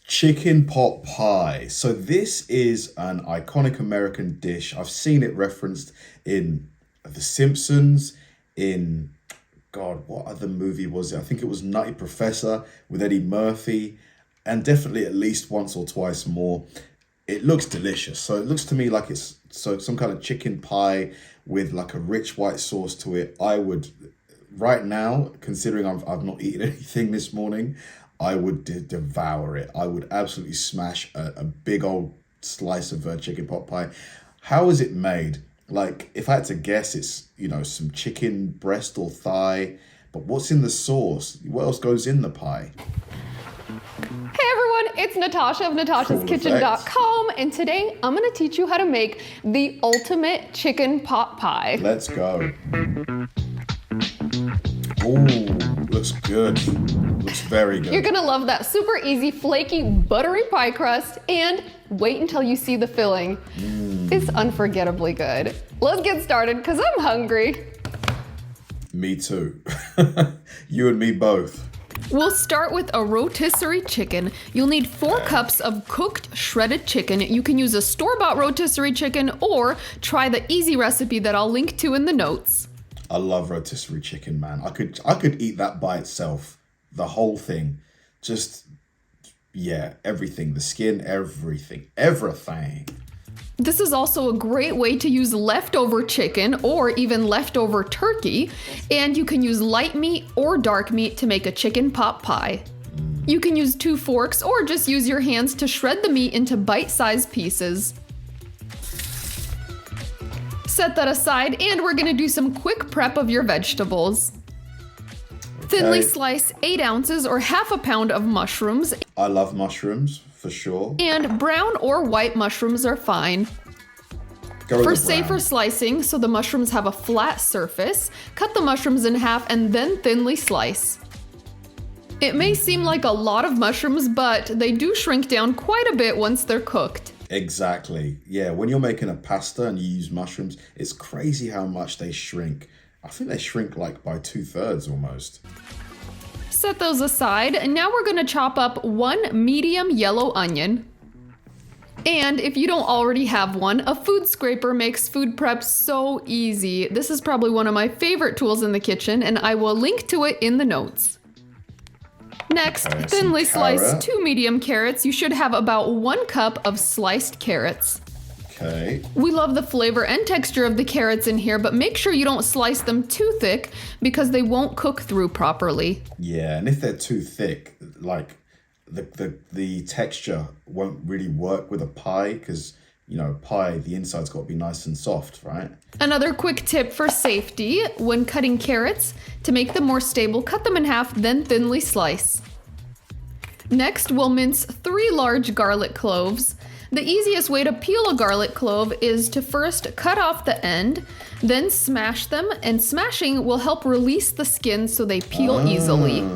Chicken pot pie. So this is an iconic American dish. I've seen it referenced in The Simpsons, in, God, what other movie was it? I think it was Nutty Professor with Eddie Murphy, and definitely at least once or twice more. It looks delicious. So it looks to me like it's some kind of chicken pie with like a rich white sauce to it. I would, right now, considering I've not eaten anything this morning, I would devour it. I would absolutely smash a big old slice of chicken pot pie. How is it made? Like, if I had to guess, it's, some chicken breast or thigh. But what's in the sauce? What else goes in the pie? Hey everyone, it's Natasha of natashaskitchen.com, and today I'm going to teach you how to make the ultimate chicken pot pie. Let's go. Ooh, looks good. Looks very good. You're gonna love that super easy, flaky, buttery pie crust, and wait until you see the filling. It's unforgettably good. Let's get started, because I'm hungry. Me too. You and me both. We'll start with a rotisserie chicken. You'll need 4 cups of cooked shredded chicken. You can use a store-bought rotisserie chicken or try the easy recipe that I'll link to in the notes. I love rotisserie chicken, man. I could eat that by itself. The whole thing. Just, yeah, everything. The skin, everything. Everything. This is also a great way to use leftover chicken or even leftover turkey. And you can use light meat or dark meat to make a chicken pot pie. You can use 2 forks or just use your hands to shred the meat into bite-sized pieces. Set that aside, and we're gonna do some quick prep of your vegetables. Thinly slice 8 ounces or half a pound of mushrooms. I love mushrooms, for sure. And brown or white mushrooms are fine. For safer slicing, so the mushrooms have a flat surface, cut the mushrooms in half and then thinly slice. It may seem like a lot of mushrooms, but they do shrink down quite a bit once they're cooked. Exactly. Yeah, when you're making a pasta and you use mushrooms, it's crazy how much they shrink. I think they shrink like by 2/3 almost. Set those aside, and now we're gonna chop up 1 medium yellow onion. And if you don't already have one, a food scraper makes food prep so easy. This is probably one of my favorite tools in the kitchen, and I will link to it in the notes. Next, thinly slice 2 medium carrots. You should have about 1 cup of sliced carrots. Okay. We love the flavor and texture of the carrots in here, but make sure you don't slice them too thick because they won't cook through properly. Yeah, and if they're too thick, like the texture won't really work with a pie because, pie, the inside's got to be nice and soft, right? Another quick tip for safety, when cutting carrots, to make them more stable, cut them in half, then thinly slice. Next, we'll mince 3 large garlic cloves. The easiest way to peel a garlic clove is to first cut off the end, then smash them, and smashing will help release the skin so they peel easily.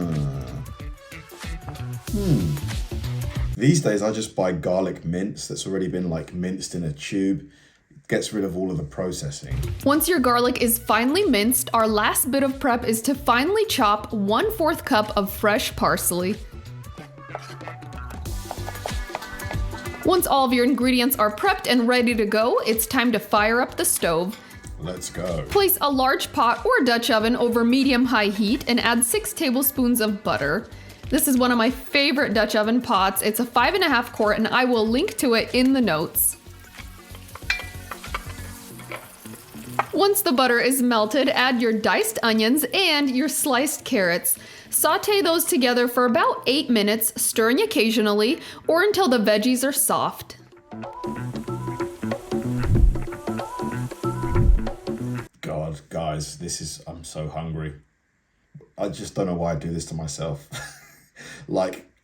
These days I just buy garlic mince that's already been minced in a tube. It gets rid of all of the processing. Once your garlic is finely minced, our last bit of prep is to finely chop 1/4 cup of fresh parsley. Once all of your ingredients are prepped and ready to go, it's time to fire up the stove. Let's go. Place a large pot or Dutch oven over medium-high heat and add 6 tablespoons of butter. This is one of my favorite Dutch oven pots. It's a 5.5 quart, and I will link to it in the notes. Once the butter is melted, add your diced onions and your sliced carrots. Sauté those together for about 8 minutes, stirring occasionally, or until the veggies are soft. God, guys, I'm so hungry. I just don't know why I do this to myself.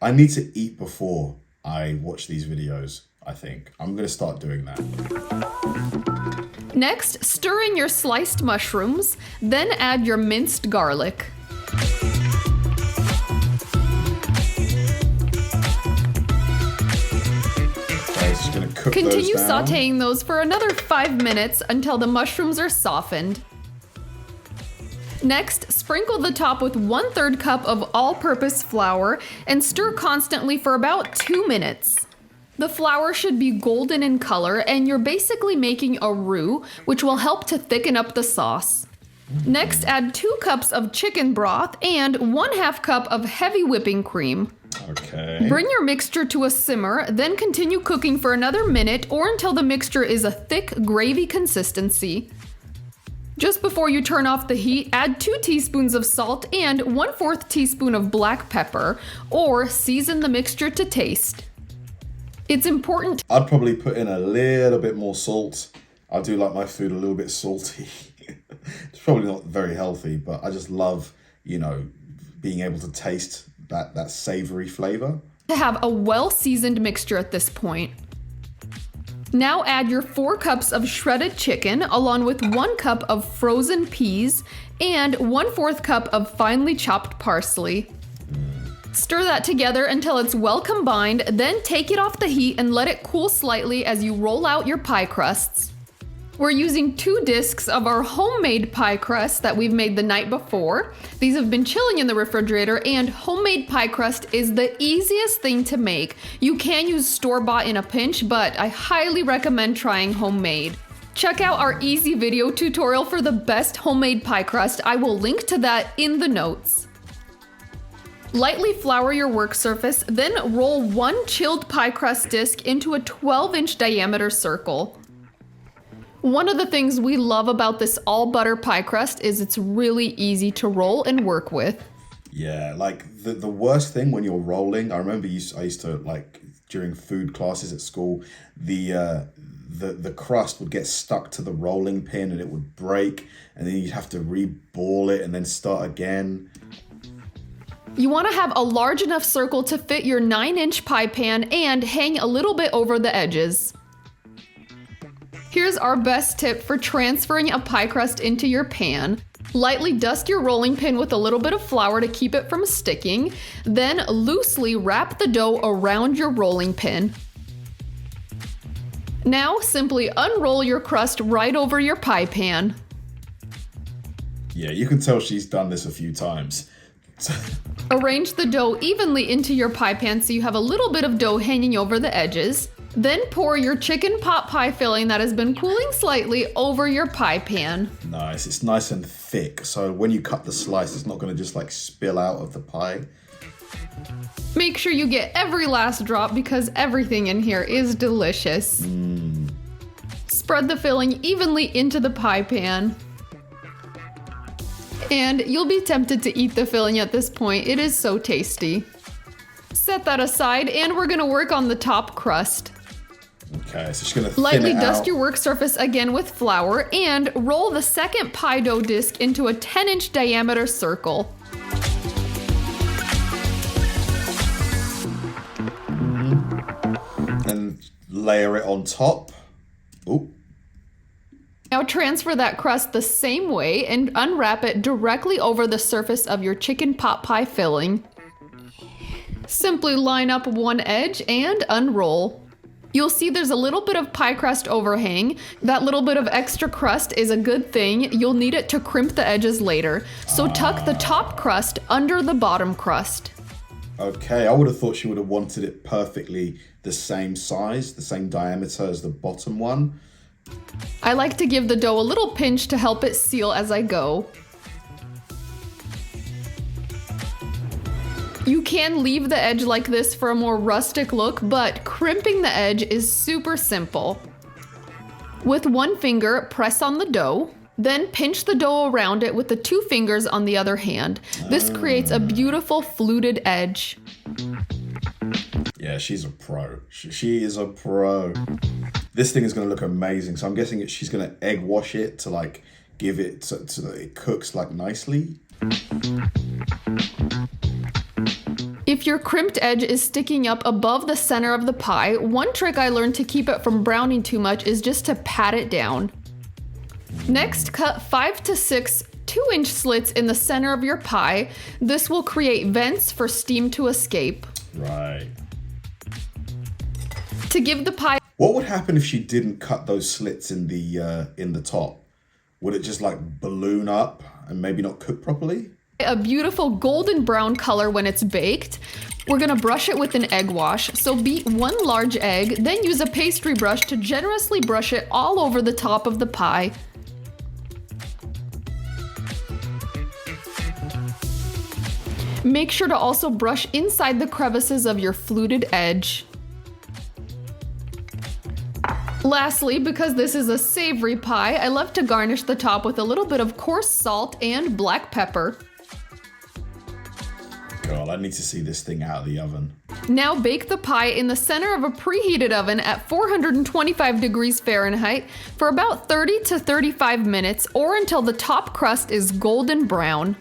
I need to eat before I watch these videos, I think. I'm gonna start doing that. Next, stir in your sliced mushrooms, then add your minced garlic. Continue sautéing those for another 5 minutes until the mushrooms are softened. Next, sprinkle the top with 1/3 cup of all-purpose flour and stir constantly for about 2 minutes. The flour should be golden in color and you're basically making a roux, which will help to thicken up the sauce. Next, add 2 cups of chicken broth and 1/2 cup of heavy whipping cream. Okay. Bring your mixture to a simmer, then continue cooking for another minute or until the mixture is a thick gravy consistency. Just before you turn off the heat, add 2 teaspoons of salt and 1/4 teaspoon of black pepper, or season the mixture to taste. It's important. I'd probably put in a little bit more salt. I do like my food a little bit salty. It's probably not very healthy, but I just love, being able to taste that savory flavor. To have a well-seasoned mixture at this point. Now add your 4 cups of shredded chicken along with 1 cup of frozen peas and 1/4 cup of finely chopped parsley. Stir that together until it's well combined, then take it off the heat and let it cool slightly as you roll out your pie crusts. We're using 2 discs of our homemade pie crust that we've made the night before. These have been chilling in the refrigerator, and homemade pie crust is the easiest thing to make. You can use store-bought in a pinch, but I highly recommend trying homemade. Check out our easy video tutorial for the best homemade pie crust. I will link to that in the notes. Lightly flour your work surface, then roll 1 chilled pie crust disc into a 12-inch diameter circle. One of the things we love about this all butter pie crust is it's really easy to roll and work with. Yeah, like the worst thing when you're rolling, I remember I used to, like, during food classes at school, the crust would get stuck to the rolling pin and it would break, and then you'd have to re-ball it and then start again. You want to have a large enough circle to fit your 9-inch pie pan and hang a little bit over the edges. Here's our best tip for transferring a pie crust into your pan. Lightly dust your rolling pin with a little bit of flour to keep it from sticking, then loosely wrap the dough around your rolling pin. Now simply unroll your crust right over your pie pan. Yeah, you can tell she's done this a few times. Arrange the dough evenly into your pie pan so you have a little bit of dough hanging over the edges. Then pour your chicken pot pie filling that has been cooling slightly over your pie pan. Nice. It's nice and thick, so when you cut the slice, it's not going to just like spill out of the pie. Make sure you get every last drop because everything in here is delicious. Spread the filling evenly into the pie pan. And you'll be tempted to eat the filling at this point. It is so tasty. Set that aside, and we're gonna work on the top crust. Okay, so she's gonna thin Lightly it dust out. your work surface again with flour and roll the second pie dough disc into a 10-inch diameter circle. And layer it on top. Ooh. Now transfer that crust the same way and unwrap it directly over the surface of your chicken pot pie filling. Simply line up one edge and unroll. You'll see there's a little bit of pie crust overhang. That little bit of extra crust is a good thing. You'll need it to crimp the edges later. So tuck the top crust under the bottom crust. Okay, I would have thought she would have wanted it perfectly the same size, the same diameter as the bottom one. I like to give the dough a little pinch to help it seal as I go. You can leave the edge like this for a more rustic look, but crimping the edge is super simple. With one finger, press on the dough, then pinch the dough around it with the 2 fingers on the other hand. This creates a beautiful fluted edge. Yeah, she's a pro. She is a pro. This thing is going to look amazing. So I'm guessing she's going to egg wash it to like give it so that it cooks like nicely. If your crimped edge is sticking up above the center of the pie, one trick I learned to keep it from browning too much is just to pat it down. Next, cut 5 to 6 2-inch slits in the center of your pie. This will create vents for steam to escape. Right. To give the pie... What would happen if she didn't cut those slits in the top? Would it just like balloon up and maybe not cooked properly. A beautiful golden brown color when it's baked. We're gonna brush it with an egg wash. So beat 1 large egg, then use a pastry brush to generously brush it all over the top of the pie. Make sure to also brush inside the crevices of your fluted edge. Lastly, because this is a savory pie, I love to garnish the top with a little bit of coarse salt and black pepper. God, I need to see this thing out of the oven. Now bake the pie in the center of a preheated oven at 425 degrees Fahrenheit for about 30 to 35 minutes or until the top crust is golden brown.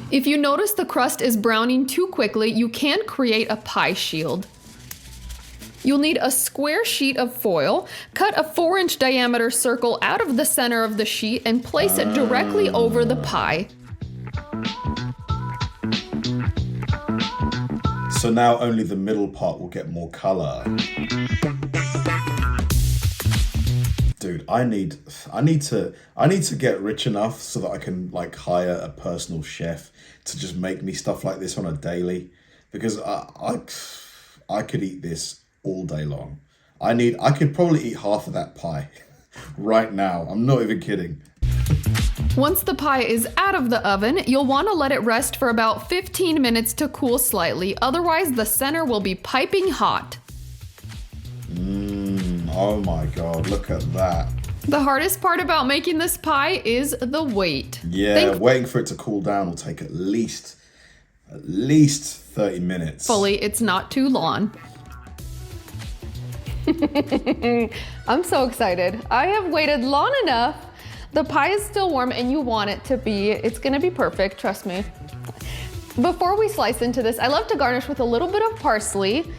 If you notice the crust is browning too quickly, you can create a pie shield. You'll need a square sheet of foil. Cut a 4-inch diameter circle out of the center of the sheet and place it directly over the pie. So now only the middle part will get more color. Dude, I need to get rich enough so that I can like hire a personal chef to just make me stuff like this on a daily, because I could eat this all day long. I could probably eat half of that pie right now. I'm not even kidding. Once the pie is out of the oven, you'll want to let it rest for about 15 minutes to cool slightly. Otherwise, the center will be piping hot. Oh my God, look at that. The hardest part about making this pie is the wait. Yeah, waiting for it to cool down will take at least 30 minutes. Thankfully, it's not too long. I'm so excited. I have waited long enough. The pie is still warm and you want it to be. It's gonna be perfect, trust me. Before we slice into this, I love to garnish with a little bit of parsley.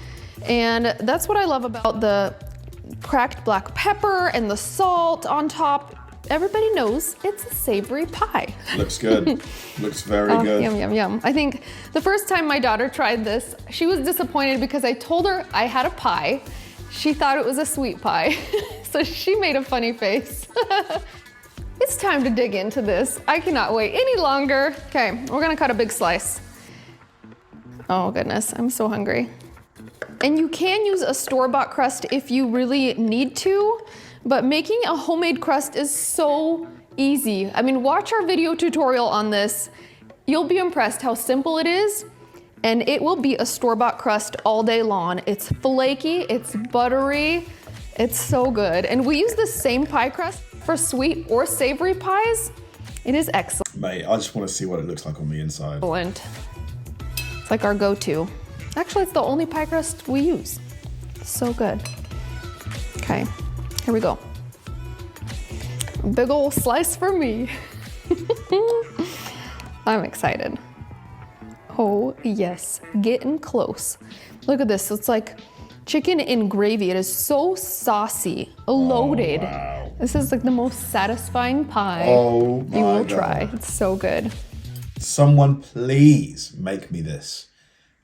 And that's what I love about the cracked black pepper and the salt on top. Everybody knows it's a savory pie. Looks good. Looks very good. Yum, yum, yum. I think the first time my daughter tried this, she was disappointed because I told her I had a pie. She thought it was a sweet pie. So she made a funny face. It's time to dig into this. I cannot wait any longer. Okay, we're gonna cut a big slice. Oh goodness, I'm so hungry. And you can use a store-bought crust if you really need to, but making a homemade crust is so easy. I mean, watch our video tutorial on this. You'll be impressed how simple it is, and it will be a store-bought crust all day long. It's flaky, it's buttery, it's so good. And we use the same pie crust for sweet or savory pies. It is excellent. Mate, I just want to see what it looks like on the inside. Excellent. It's like our go-to. Actually, it's the only pie crust we use. So good. Okay, here we go. Big ol' slice for me. I'm excited. Oh yes, getting close. Look at this, it's like chicken in gravy. It is so saucy, loaded. Oh, wow. This is like the most satisfying pie you will try. It's so good. Someone please make me this.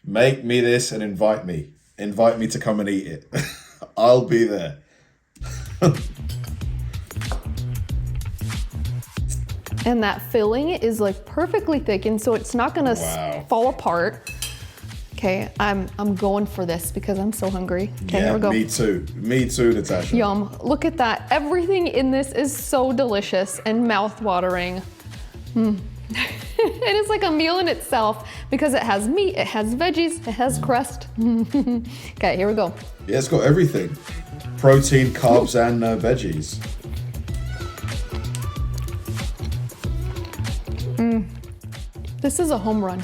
Make me this and invite me. Invite me to come and eat it. I'll be there. And that filling is like perfectly thickened, so it's not gonna fall apart. Okay, I'm going for this because I'm so hungry. Okay, Yeah, here we go. me too. Me too, Natasha. Yum, look at that. Everything in this is so delicious and mouth-watering. It is like a meal in itself because it has meat, it has veggies, it has crust. Okay, here we go. Yeah, it's got everything. Protein, carbs, and veggies. This is a home run.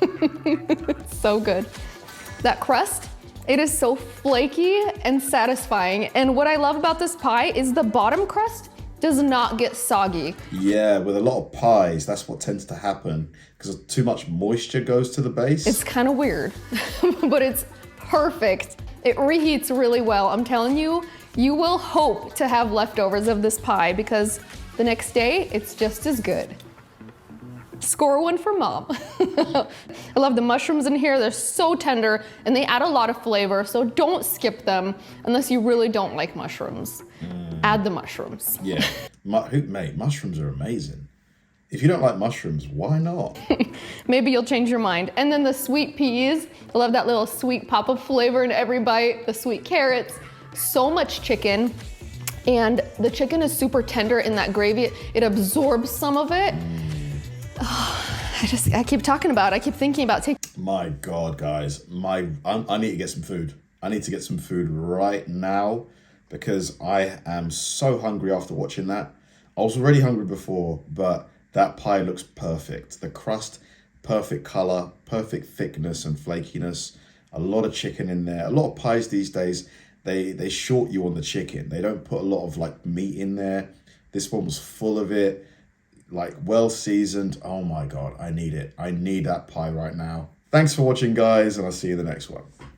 It's so good. That crust, it is so flaky and satisfying. And what I love about this pie is the bottom crust does not get soggy. Yeah, with a lot of pies, that's what tends to happen because too much moisture goes to the base. It's kind of weird, but it's perfect. It reheats really well. I'm telling you, you will hope to have leftovers of this pie because the next day, it's just as good. Score one for mom. I love the mushrooms in here. They're so tender and they add a lot of flavor. So don't skip them unless you really don't like mushrooms. Add the mushrooms. Yeah, Mate, mushrooms are amazing. If you don't like mushrooms, why not? Maybe you'll change your mind. And then the sweet peas, I love that little sweet pop of flavor in every bite. The sweet carrots, so much chicken. And the chicken is super tender in that gravy. It absorbs some of it. I keep talking about it. I keep thinking about taking. My God, guys, I need to get some food. I need to get some food right now because I am so hungry after watching that. I was already hungry before, but that pie looks perfect. The crust, perfect color, perfect thickness and flakiness. A lot of chicken in there. A lot of pies these days, they short you on the chicken. They don't put a lot of like meat in there. This one was full of it, like well seasoned. Oh my God, I need it. I need that pie right now. Thanks for watching, guys, and I'll see you in the next one.